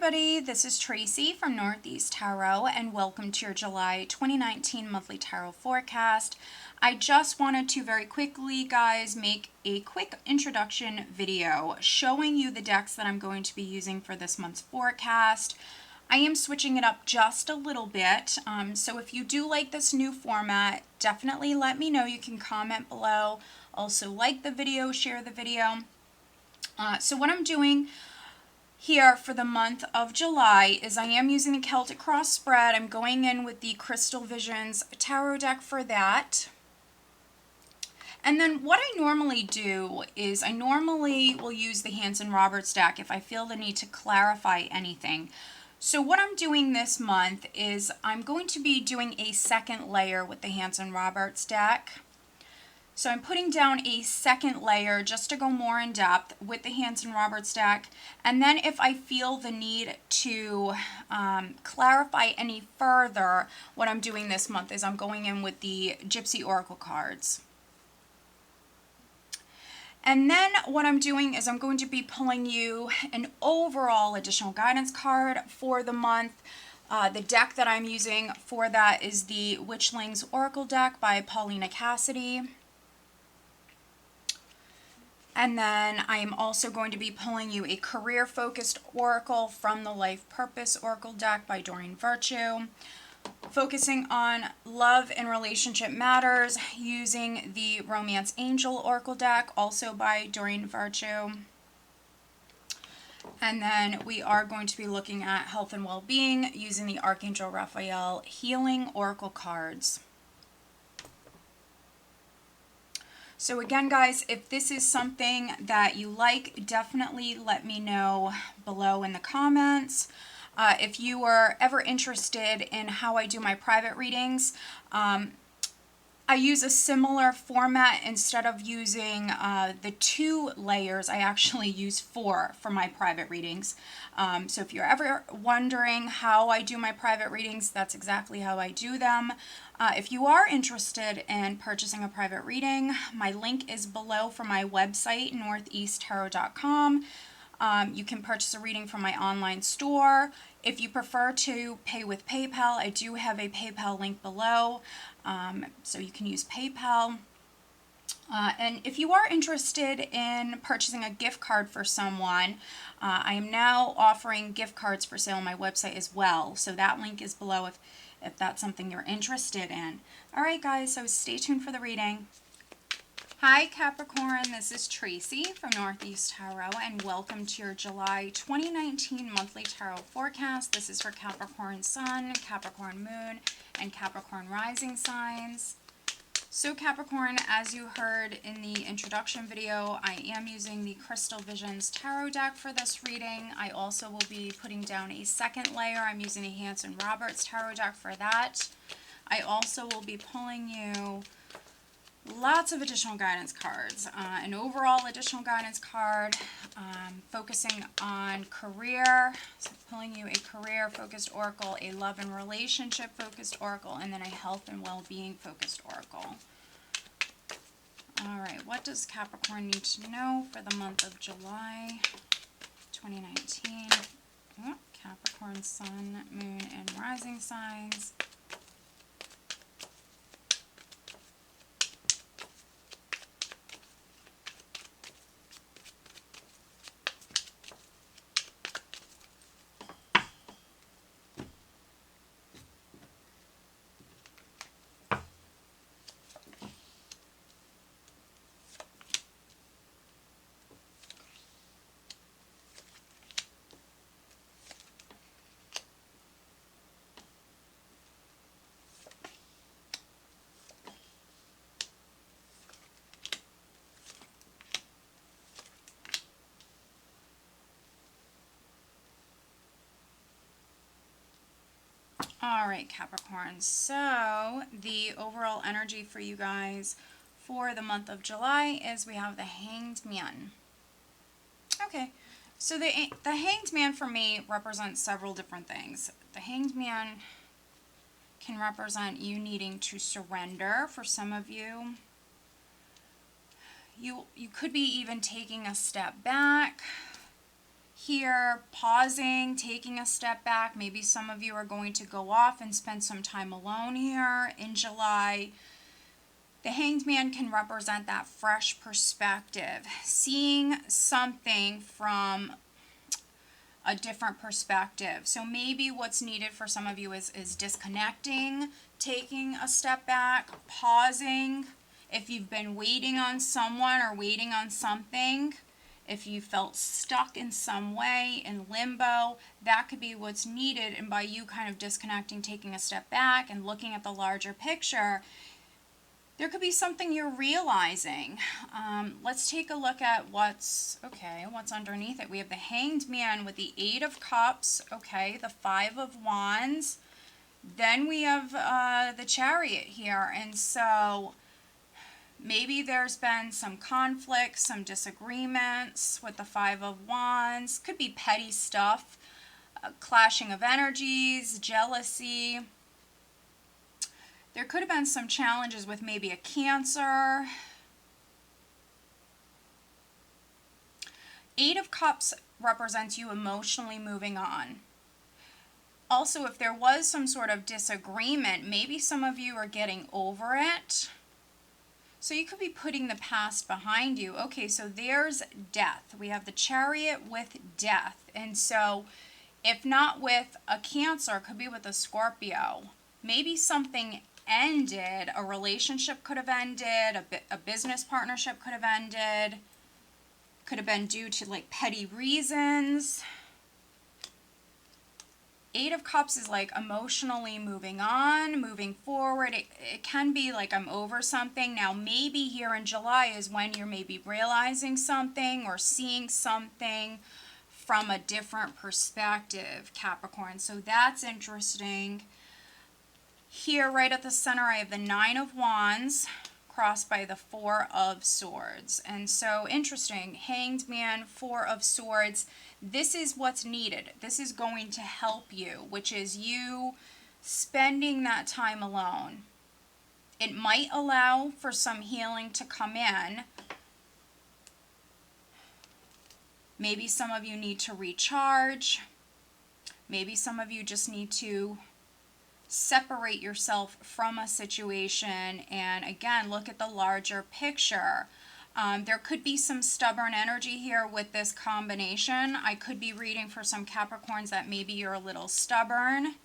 everybody, this is Tracy from Northeast Tarot and welcome to your July 2019 monthly tarot forecast. I just wanted to very quickly, guys, make a quick introduction video showing you the decks that I'm going to be using for this month's forecast. I am switching it up just a little bit, so if you do like this new format, definitely let me know. You can comment below. Also like the video, share the video. So what I'm doing here for the month of July is I am using the Celtic Cross spread. I'm going in with the Crystal Visions tarot deck for that. And then what I normally do is I normally will use the Hanson Roberts deck if I feel the need to clarify anything. So what I'm doing this month is I'm going to be doing a second layer with the Hanson Roberts deck. So I'm putting down a second layer just to go more in depth with the Hanson Roberts deck. And then if I feel the need to clarify any further, what I'm doing this month is I'm going in with the Gypsy Oracle cards. And then what I'm doing is I'm going to be pulling you an overall additional guidance card for the month. The deck that I'm using for that is the Witchlings Oracle deck by Paulina Cassidy. And then I am also going to be pulling you a career-focused oracle from the Life Purpose Oracle deck by Doreen Virtue. Focusing on love and relationship matters using the Romance Angel Oracle deck, also by Doreen Virtue. And then we are going to be looking at health and well-being using the Archangel Raphael Healing Oracle cards. So again, guys, if this is something that you like, definitely let me know below in the comments. If you are ever interested in how I do my private readings, I use a similar format. Instead of using the 2 layers, I actually use 4 for my private readings. So if you're ever wondering how I do my private readings, that's exactly how I do them. If you are interested in purchasing a private reading, my link is below for my website, northeasttarot.com. You can purchase a reading from my online store. If you prefer to pay with PayPal, I do have a PayPal link below, so you can use PayPal. And if you are interested in purchasing a gift card for someone, I am now offering gift cards for sale on my website as well. So that link is below if that's something you're interested in. All right, guys, so stay tuned for the reading. Hi Capricorn, this is Tracy from Northeast Tarot and welcome to your July 2019 monthly tarot forecast. This is for Capricorn Sun, Capricorn Moon, and Capricorn Rising signs. So Capricorn, as you heard in the introduction video, I am using the Crystal Visions tarot deck for this reading. I also will be putting down a second layer. I'm using the Hanson Roberts tarot deck for that. I also will be pulling you lots of additional guidance cards, an overall additional guidance card, focusing on career, so pulling you a career-focused oracle, a love and relationship-focused oracle, and then a health and well-being-focused oracle. All right, what does Capricorn need to know for the month of July 2019? Oh, Capricorn Sun, Moon, and Rising signs. All right, Capricorn, so the overall energy for you guys for the month of July is we have the Hanged Man. Okay, so the Hanged Man for me represents several different things. The Hanged Man can represent you needing to surrender for some of you. You could be even taking a step back. here, pausing, taking a step back. Maybe some of you are going to go off and spend some time alone here in July. The Hanged Man can represent that fresh perspective, seeing something from a different perspective. So maybe what's needed for some of you is disconnecting, taking a step back, pausing. If you've been waiting on someone or waiting on something, if you felt stuck in some way, in limbo, that could be what's needed. And by you kind of disconnecting, taking a step back and looking at the larger picture, there could be something you're realizing. Let's take a look at what's underneath it. We have the Hanged Man with the Eight of Cups, okay, the Five of Wands. Then we have the Chariot here. And so maybe there's been some conflict, some disagreements with the Five of Wands. Could be petty stuff, clashing of energies, jealousy. There could have been some challenges with maybe a Cancer. Eight of Cups represents you emotionally moving on. Also, if there was some sort of disagreement, maybe some of you are getting over it. So you could be putting the past behind you. Okay, so there's death. We have the Chariot with death. And so if not with a Cancer, it could be with a Scorpio. Maybe something ended, a relationship could have ended, a business partnership could have ended, could have been due to like petty reasons. Eight of Cups is like emotionally moving on, moving forward. It can be like I'm over something. Now maybe here in July is when you're maybe realizing something or seeing something from a different perspective, Capricorn. So that's interesting. Here, right at the center, I have the Nine of Wands crossed by the Four of Swords. And so, interesting. Hanged Man, Four of Swords. This is what's needed. This is going to help you, which is you spending that time alone. It might allow for some healing to come in. Maybe some of you need to recharge. Maybe some of you just need to separate yourself from a situation and again look at the larger picture. There could be some stubborn energy here with this combination. I could be reading for some Capricorns that maybe you're a little stubborn,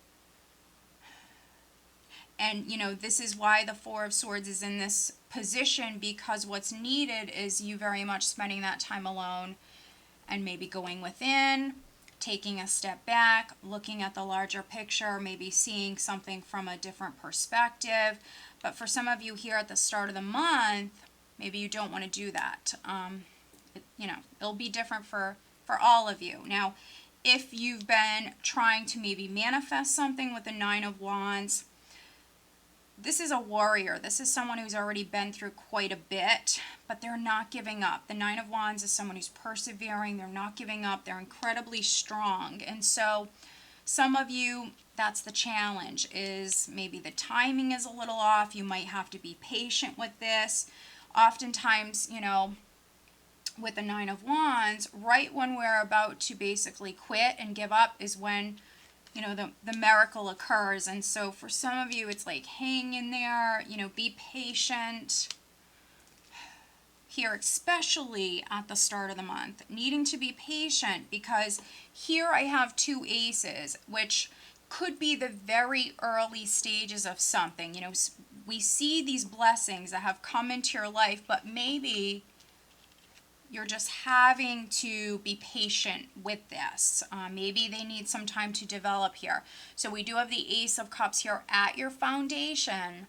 and you know this is why the Four of Swords is in this position, because what's needed is you very much spending that time alone and maybe going within, taking a step back, looking at the larger picture, maybe seeing something from a different perspective. But for some of you here at the start of the month, maybe you don't want to do that. It'll be different for all of you. Now, if you've been trying to maybe manifest something with the Nine of Wands, this is a warrior. This is someone who's already been through quite a bit, but they're not giving up. The Nine of Wands is someone who's persevering. They're not giving up. They're incredibly strong. And so some of you, that's the challenge, is maybe the timing is a little off. You might have to be patient with this. Oftentimes, with the Nine of Wands, right when we're about to basically quit and give up is when the miracle occurs. And so for some of you, it's like hang in there, be patient here, especially at the start of the month, needing to be patient, because here I have two aces, which could be the very early stages of something. We see these blessings that have come into your life, but maybe you're just having to be patient with this. Maybe they need some time to develop here. So we do have the Ace of Cups here at your foundation.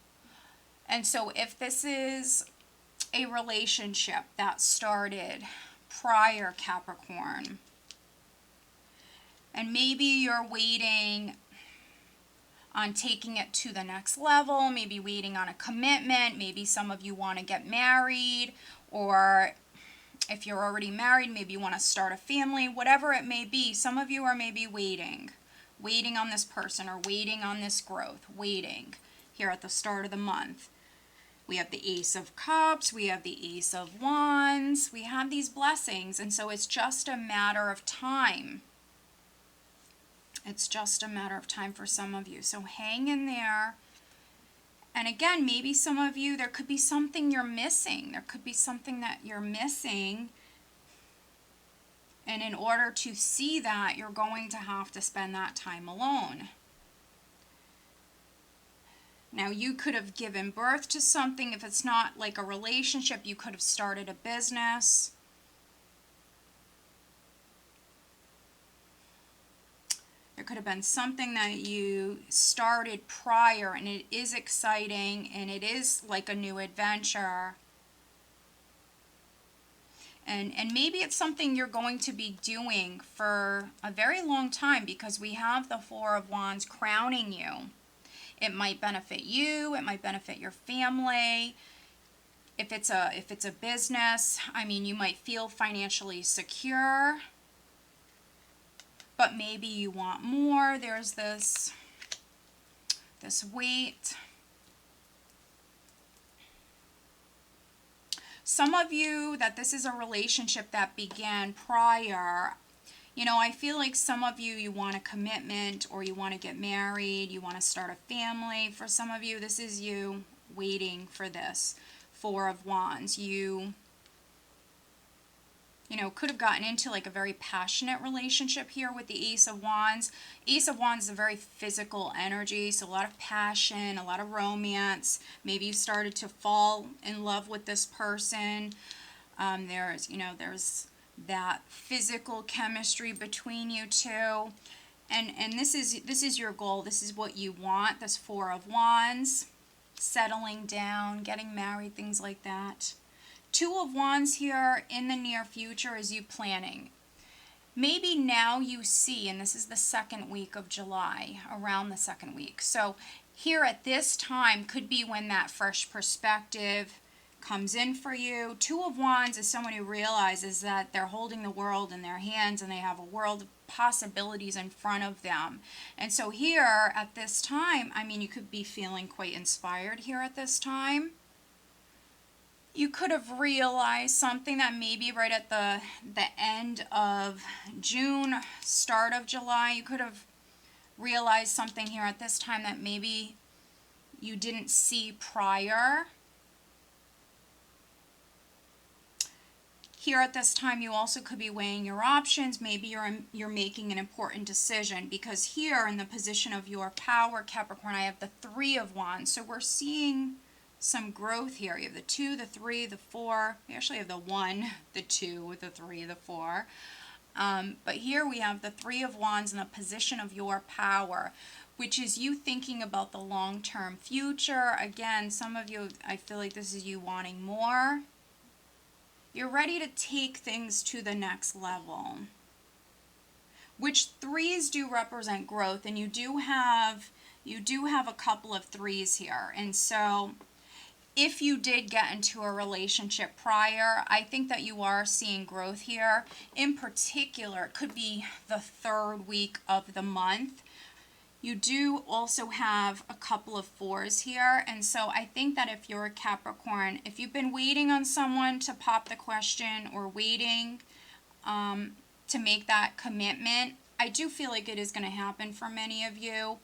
And so if this is a relationship that started prior, Capricorn, and maybe you're waiting on taking it to the next level, maybe waiting on a commitment, maybe some of you want to get married, or if you're already married, maybe you want to start a family, whatever it may be. Some of you are maybe waiting on this person or waiting on this growth, waiting here at the start of the month. We have the Ace of Cups, we have the Ace of Wands, we have these blessings, and so it's just a matter of time. It's just a matter of time for some of you. So hang in there. And again, maybe some of you, there could be something you're missing. There could be something that you're missing. And in order to see that, you're going to have to spend that time alone. Now, you could have given birth to something. If it's not like a relationship, you could have started a business. There could have been something that you started prior, and it is exciting, and it is like a new adventure. And maybe it's something you're going to be doing for a very long time, because we have the Four of Wands crowning you. It might benefit you, it might benefit your family. If it's a business, I mean, you might feel financially secure, but maybe you want more. There's this weight. Some of you, that this is a relationship that began prior. You know, I feel like some of you want a commitment, or you want to get married, you want to start a family. For some of you, this is you waiting for this. Four of Wands. You know, could have gotten into like a very passionate relationship here with the Ace of Wands. Ace of Wands is a very physical energy, so a lot of passion, a lot of romance. Maybe you started to fall in love with this person. There's that physical chemistry between you two. And this is your goal. This is what you want. This Four of Wands, settling down, getting married, things like that. Two of Wands here in the near future is you planning. Maybe now you see, and this is the second week of July, around the second week. So here at this time could be when that fresh perspective comes in for you. Two of Wands is someone who realizes that they're holding the world in their hands, and they have a world of possibilities in front of them. And so here at this time, I mean, you could be feeling quite inspired here at this time. You could have realized something that maybe right at the end of June, start of July, you could have realized something here at this time that maybe you didn't see prior. Here at this time, you also could be weighing your options. Maybe you're making an important decision, because here in the position of your power, Capricorn, I have the Three of Wands. So we're seeing some growth here. You have the 2, the 3, the 4. We actually have the 1, the 2, the 3, the 4. But here we have the Three of Wands in the position of your power, which is you thinking about the long-term future. Again, some of you, I feel like this is you wanting more. You're ready to take things to the next level, which threes do represent growth, and you do have a couple of threes here. And so if you did get into a relationship prior, I think that you are seeing growth here. In particular, it could be the third week of the month. You do also have a couple of fours here. And so I think that if you're a Capricorn, if you've been waiting on someone to pop the question, or waiting to make that commitment, I do feel like it is going to happen for many of you.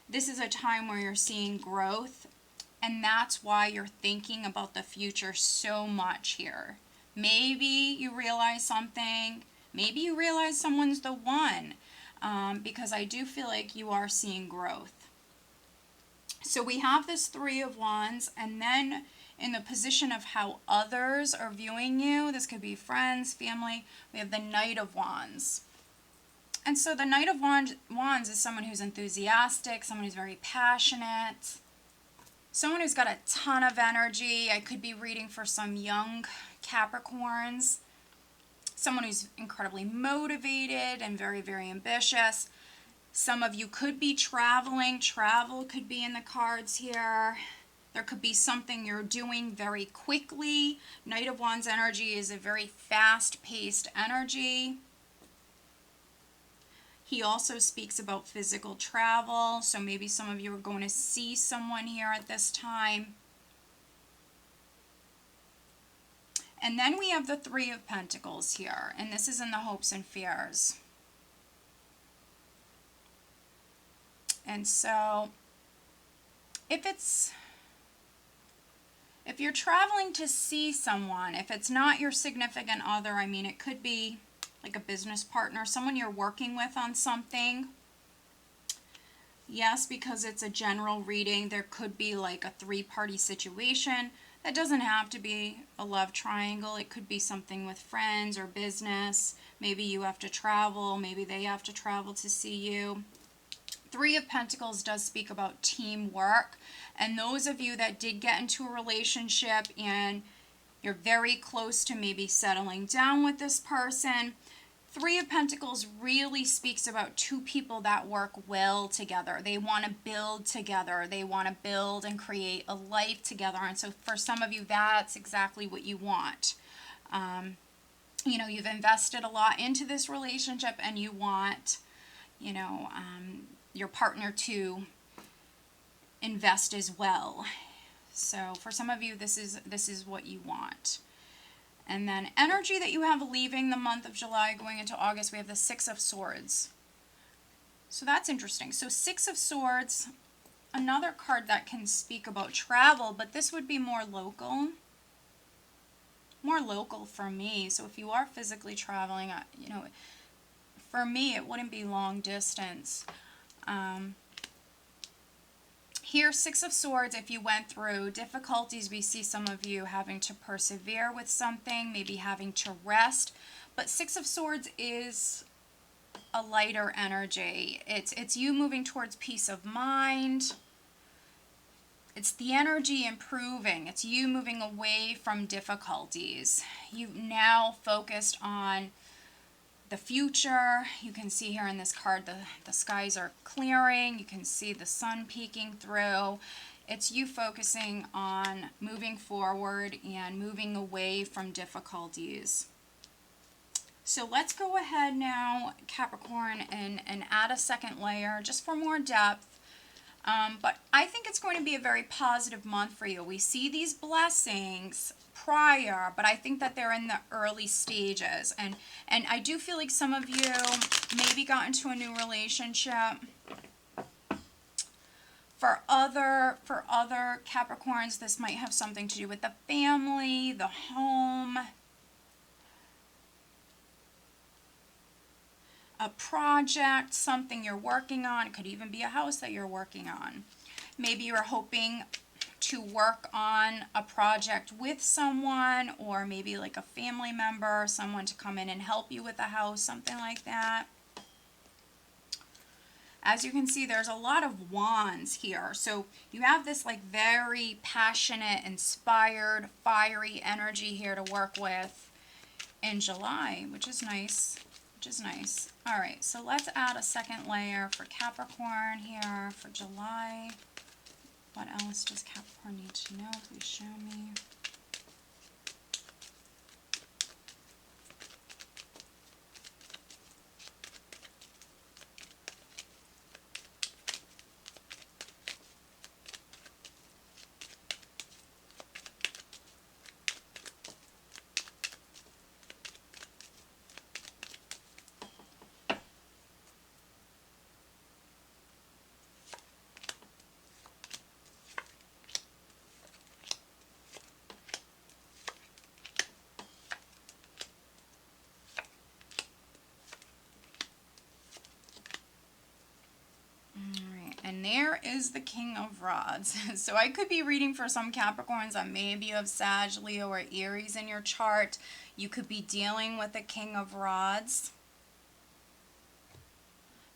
This is a time where you're seeing growth. And that's why you're thinking about the future so much here. Maybe you realize something. Maybe you realize someone's the one. Because I do feel like you are seeing growth. So we have this Three of Wands. And then in the position of how others are viewing you, this could be friends, family, we have the Knight of Wands. And so the Knight of Wands is someone who's enthusiastic, someone who's very passionate, someone who's got a ton of energy. I could be reading for some young Capricorns. Someone who's incredibly motivated and very, very ambitious. Some of you could be traveling. Travel could be in the cards here. There could be something you're doing very quickly. Knight of Wands energy is a very fast-paced energy. He also speaks about physical travel, so maybe some of you are going to see someone here at this time. And then we have the Three of Pentacles here, and this is in the hopes and fears. And so if you're traveling to see someone, if it's not your significant other, I mean, it could be like a business partner, someone you're working with on something. Yes, because it's a general reading, there could be like a three-party situation. That doesn't have to be a love triangle. It could be something with friends or business. Maybe you have to travel. Maybe they have to travel to see you. Three of Pentacles does speak about teamwork. And those of you that did get into a relationship and you're very close to maybe settling down with this person, Three of Pentacles really speaks about two people that work well together. They want to build together. They want to build and create a life together. And so for some of you, that's exactly what you want. You know, you've invested a lot into this relationship and you want, you know, your partner to invest as well. So for some of you, this is what you want. And then energy that you have leaving the month of July going into August, we have the Six of Swords. So that's interesting. So Six of Swords, another card that can speak about travel, but this would be more local. More local for me. So if you are physically traveling, you know, for me, it wouldn't be long distance. Here, Six of Swords, if you went through difficulties, we see some of you having to persevere with something, maybe having to rest. But Six of Swords is a lighter energy. It's you moving towards peace of mind. It's the energy improving. It's you moving away from difficulties. You've now focused on the future. You can see here in this card the skies are clearing. You can see the sun peeking through. It's you focusing on moving forward and moving away from difficulties. So let's go ahead now, Capricorn, and add a second layer just for more depth. But I think it's going to be a very positive month for you. We see these blessings prior, but I think that they're in the early stages. And I do feel like some of you maybe got into a new relationship. For other Capricorns, this might have something to do with the family, the home, a project, something you're working on. It could even be a house that you're working on. Maybe you're hoping to work on a project with someone, or maybe like a family member, someone to come in and help you with the house, something like that. As you can see, there's a lot of wands here. So you have this like very passionate, inspired, fiery energy here to work with in July, which is nice. All right, so let's add a second layer for Capricorn here for July. What else does Capricorn need to know? Please show me. And there is the King of Rods. So I could be reading for some Capricorns that maybe you have Sag, Leo, or Aries in your chart. You could be dealing with the King of Rods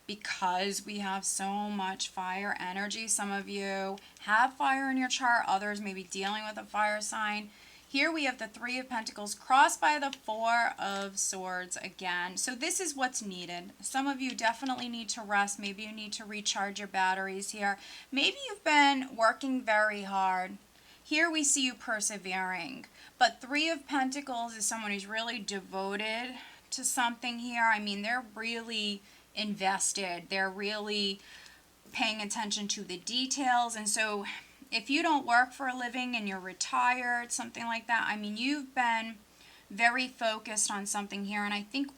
because we have so much fire energy. Some of you have fire in your chart. Others may be dealing with a fire sign. Here we have the Three of Pentacles crossed by the Four of Swords again. So this is what's needed. Some of you definitely need to rest. Maybe you need to recharge your batteries here. Maybe you've been working very hard. Here we see you persevering. But Three of Pentacles is someone who's really devoted to something here. I mean, they're really invested. They're really paying attention to the details. And so if you don't work for a living and you're retired, something like that, I mean, you've been very focused on something here. And I think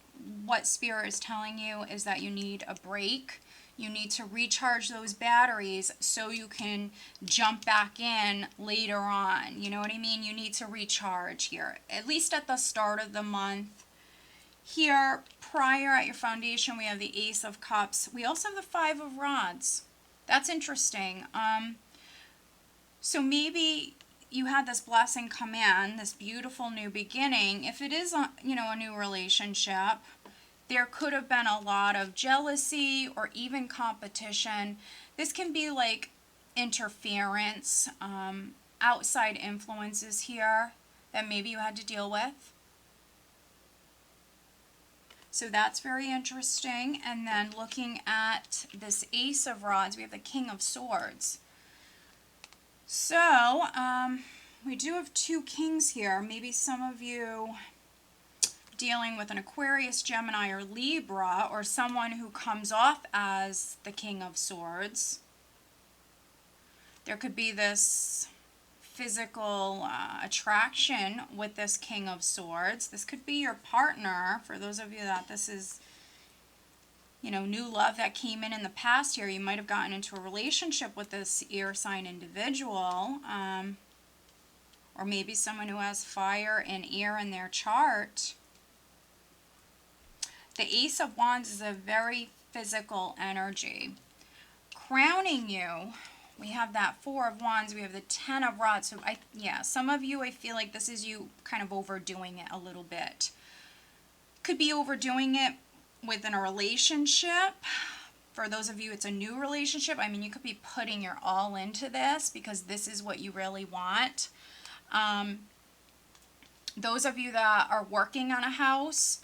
what Spirit is telling you is that you need a break. You need to recharge those batteries so you can jump back in later on. You know what I mean? You need to recharge here, at least at the start of the month. Here, prior at your foundation, we have the Ace of Cups. We also have the Five of Rods. That's interesting. So maybe you had this blessing come in, this beautiful new beginning. If it is, a new relationship, there could have been a lot of jealousy or even competition. This can be like interference, outside influences here that maybe you had to deal with. So that's very interesting. And then looking at this Ace of Rods, we have the King of Swords. So, we do have two kings here. Maybe some of you dealing with an Aquarius, Gemini, or Libra, or someone who comes off as the King of Swords. There could be this physical attraction with this King of Swords. This could be your partner. For those of you that this is, new love that came in the past here. You might have gotten into a relationship with this air sign individual, or maybe someone who has fire and air in their chart. The Ace of Wands is a very physical energy. Crowning you, we have that Four of Wands, we have the Ten of Rods. So some of you, I feel like this is you kind of overdoing it a little bit. Could be overdoing it within a relationship. For those of you, it's a new relationship. I mean, you could be putting your all into this because this is what you really want. Those of you that are working on a house,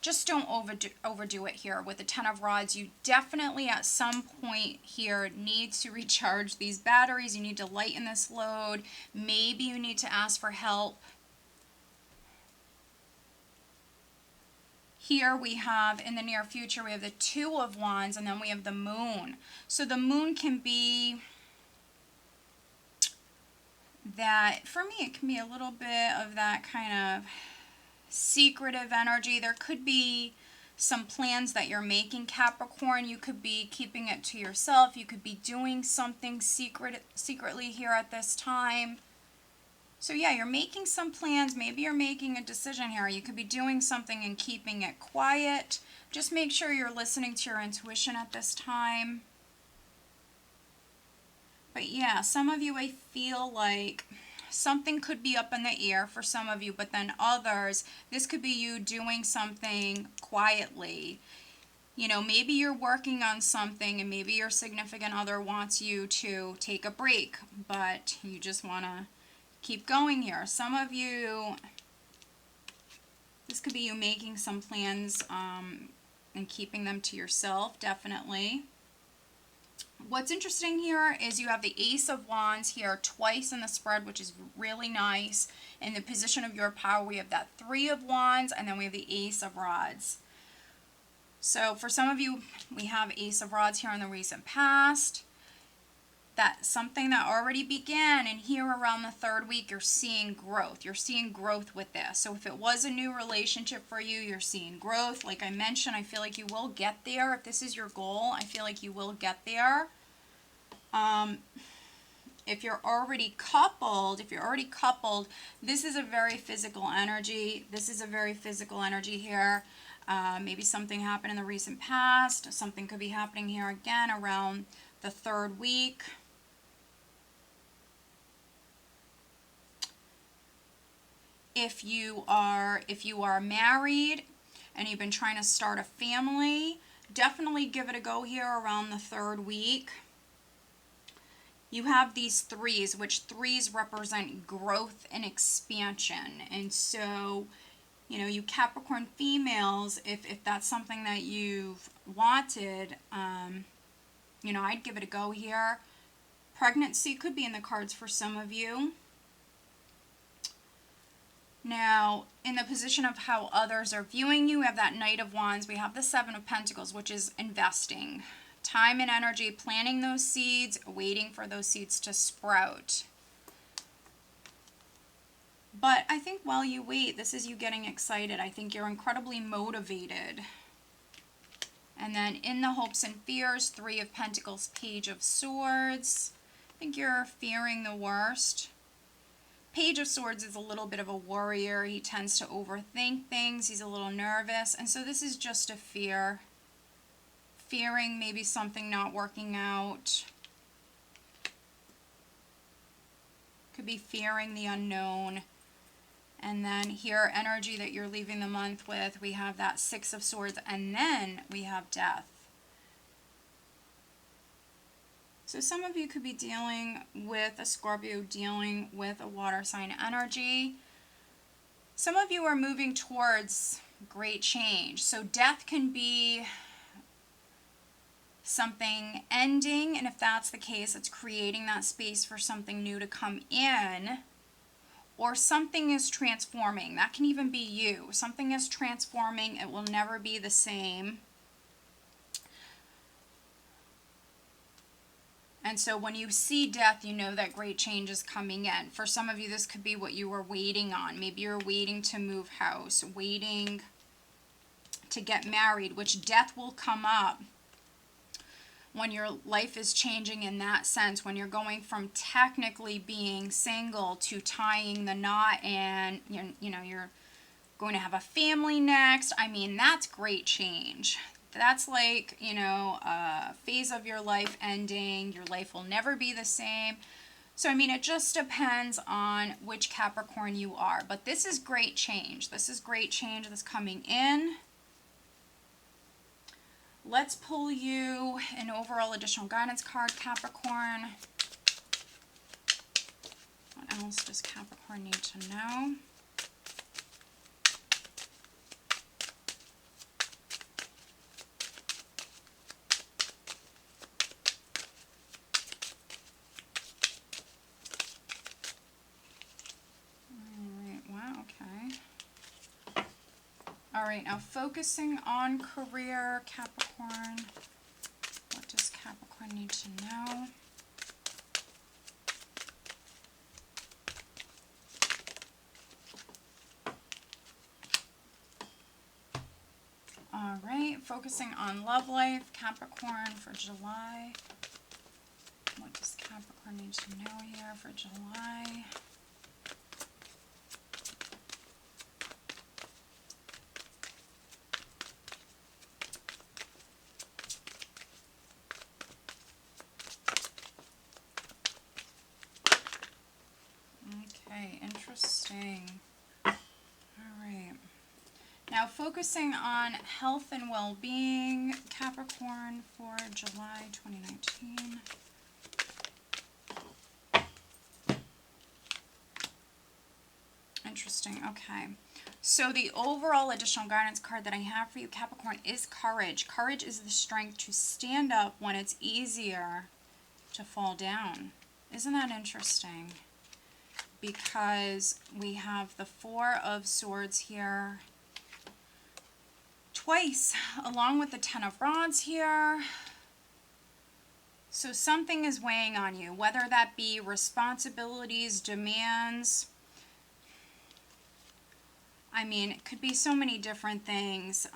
just don't overdo it here. With the Ten of Rods, you definitely at some point here need to recharge these batteries. You need to lighten this load. Maybe you need to ask for help. Here we have, in the near future, we have the Two of Wands, and then we have the Moon. So the Moon can be that, for me, it can be a little bit of that kind of secretive energy. There could be some plans that you're making, Capricorn. You could be keeping it to yourself. You could be doing something secretly here at this time. So yeah, you're making some plans. Maybe you're making a decision here. You could be doing something and keeping it quiet. Just make sure you're listening to your intuition at this time. But yeah, some of you, I feel like something could be up in the air for some of you, but then others, this could be you doing something quietly. Maybe you're working on something and maybe your significant other wants you to take a break, but you just want to keep going here. Some of you, this could be you making some plans and keeping them to yourself, definitely. What's interesting here is you have the Ace of Wands here twice in the spread, which is really nice. In the position of your power, we have that Three of Wands, and then we have the Ace of Rods. So for some of you, we have Ace of Rods here in the recent past. That's something that already began, and here around the third week, you're seeing growth. You're seeing growth with this. So if it was a new relationship for you, you're seeing growth. Like I mentioned, I feel like you will get there. If this is your goal, I feel like you will get there. If you're already coupled, this is a very physical energy. This is a very physical energy here. Maybe something happened in the recent past. Something could be happening here again around the third week. If you are married and you've been trying to start a family, definitely give it a go here around the third week. You have these threes, which threes represent growth and expansion. And so, you Capricorn females, if that's something that you've wanted, I'd give it a go here. Pregnancy could be in the cards for some of you. Now, in the position of how others are viewing you, we have that Knight of Wands. We have the Seven of Pentacles, which is investing. Time and energy, planting those seeds, waiting for those seeds to sprout. But I think while you wait, this is you getting excited. I think you're incredibly motivated. And then in the hopes and fears, 3 of Pentacles, Page of Swords. I think you're fearing the worst. Page of Swords is a little bit of a worrier. He tends to overthink things. He's a little nervous. And so this is just a fear. Fearing maybe something not working out. Could be fearing the unknown. And then here, energy that you're leaving the month with, we have that 6 of Swords, and then we have death. So some of you could be dealing with a Scorpio, dealing with a water sign energy. Some of you are moving towards great change. So death can be something ending, and if that's the case, it's creating that space for something new to come in. Or something is transforming. That can even be you. Something is transforming. It will never be the same. And so when you see death, you know that great change is coming in. For some of you, this could be what you were waiting on. Maybe you're waiting to move house, waiting to get married, which death will come up when your life is changing in that sense, when you're going from technically being single to tying the knot, and you're going to have a family next. I mean, that's great change. That's like, a phase of your life ending. Your life will never be the same. So, I mean, it just depends on which Capricorn you are. But this is great change. This is great change that's coming in. Let's pull you an overall additional guidance card, Capricorn. What else does Capricorn need to know? All right, now focusing on career, Capricorn. What does Capricorn need to know? All right, focusing on love life, Capricorn for July. What does Capricorn need to know here for July? Interesting. All right. Now focusing on health and well-being, Capricorn for July 2019. Interesting. Okay. So the overall additional guidance card that I have for you, Capricorn, is courage. Courage is the strength to stand up when it's easier to fall down. Isn't that interesting? Because we have the 4 of Swords here twice, along with the 10 of Rods here. So something is weighing on you, whether that be responsibilities, demands. I mean, it could be so many different things.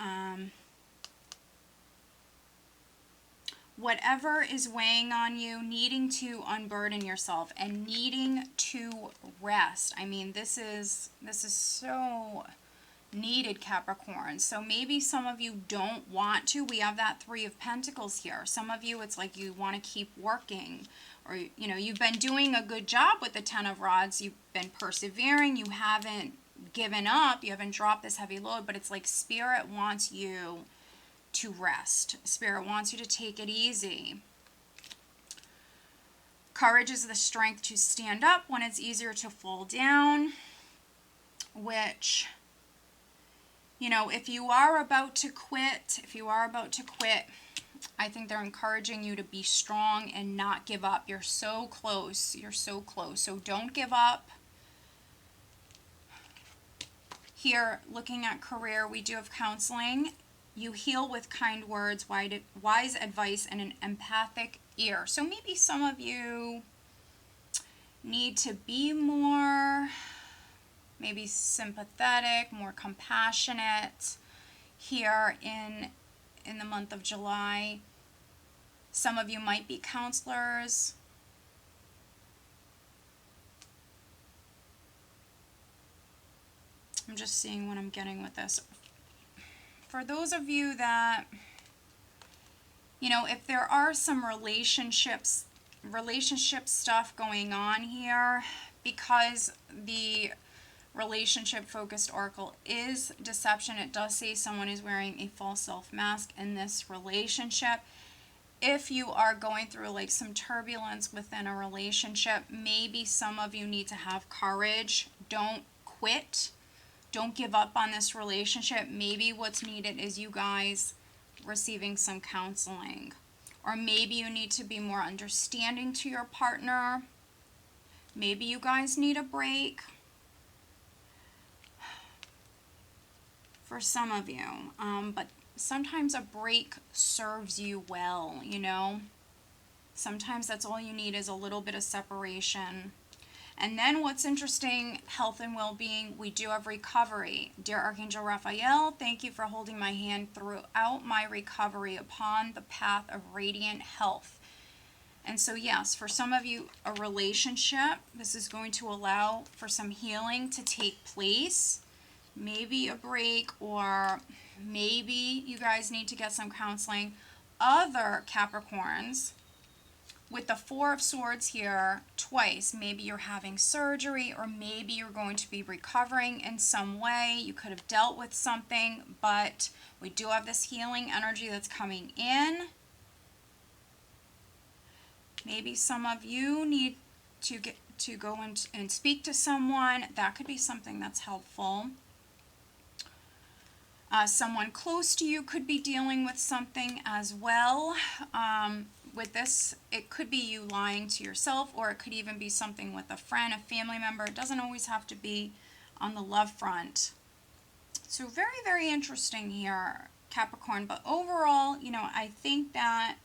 Whatever is weighing on you, needing to unburden yourself and needing to rest. I mean, this is so needed, Capricorn. So maybe some of you don't want to. We have that 3 of Pentacles here. Some of you, it's like you want to keep working, or you've been doing a good job with the 10 of Rods. You've been persevering. You haven't given up. You haven't dropped this heavy load, but it's like Spirit wants you to rest. Spirit wants you to take it easy. Courage is the strength to stand up when it's easier to fall down, which, if you are about to quit, I think they're encouraging you to be strong and not give up. You're so close. You're so close. So don't give up. Here, looking at career, we do have counseling. You heal with kind words, wise advice, and an empathic ear. So maybe some of you need to be more maybe sympathetic, more compassionate here in the month of July. Some of you might be counselors. I'm just seeing what I'm getting with this. For those of you that, you know, if there are some relationship stuff going on here, because the relationship focused oracle is deception, it does say someone is wearing a false self mask in this relationship. If you are going through like some turbulence within a relationship, maybe some of you need to have courage. Don't quit. Don't give up on this relationship. Maybe what's needed is you guys receiving some counseling. Or maybe you need to be more understanding to your partner. Maybe you guys need a break. For some of you. But sometimes a break serves you well, you know. Sometimes that's all you need is a little bit of separation. And then what's interesting, health and well-being, we do have recovery. Dear Archangel Raphael, thank you for holding my hand throughout my recovery upon the path of radiant health. And so yes, for some of you, a relationship, this is going to allow for some healing to take place. Maybe a break, or maybe you guys need to get some counseling. Other Capricorns, with the Four of Swords here twice, maybe you're having surgery, or maybe you're going to be recovering in some way. You could have dealt with something, but we do have this healing energy that's coming in. Maybe some of you need to go and speak to someone. That could be something that's helpful. Someone close to you could be dealing with something as well. With this, it could be you lying to yourself, or it could even be something with a friend, a family member. It doesn't always have to be on the love front. So very, very interesting here, Capricorn. But overall, you know, I think that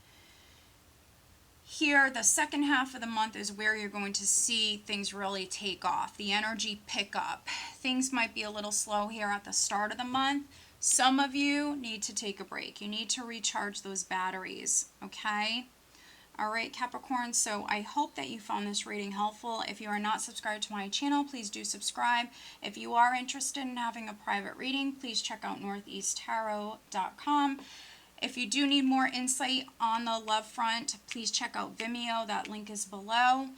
here, the second half of the month is where you're going to see things really take off. The energy pick up. Things might be a little slow here at the start of the month. Some of you need to take a break. You need to recharge those batteries, okay? All right, Capricorn, so I hope that you found this reading helpful. If you are not subscribed to my channel, please do subscribe. If you are interested in having a private reading, please check out northeasttarot.com. If you do need more insight on the love front, please check out Vimeo. That link is below.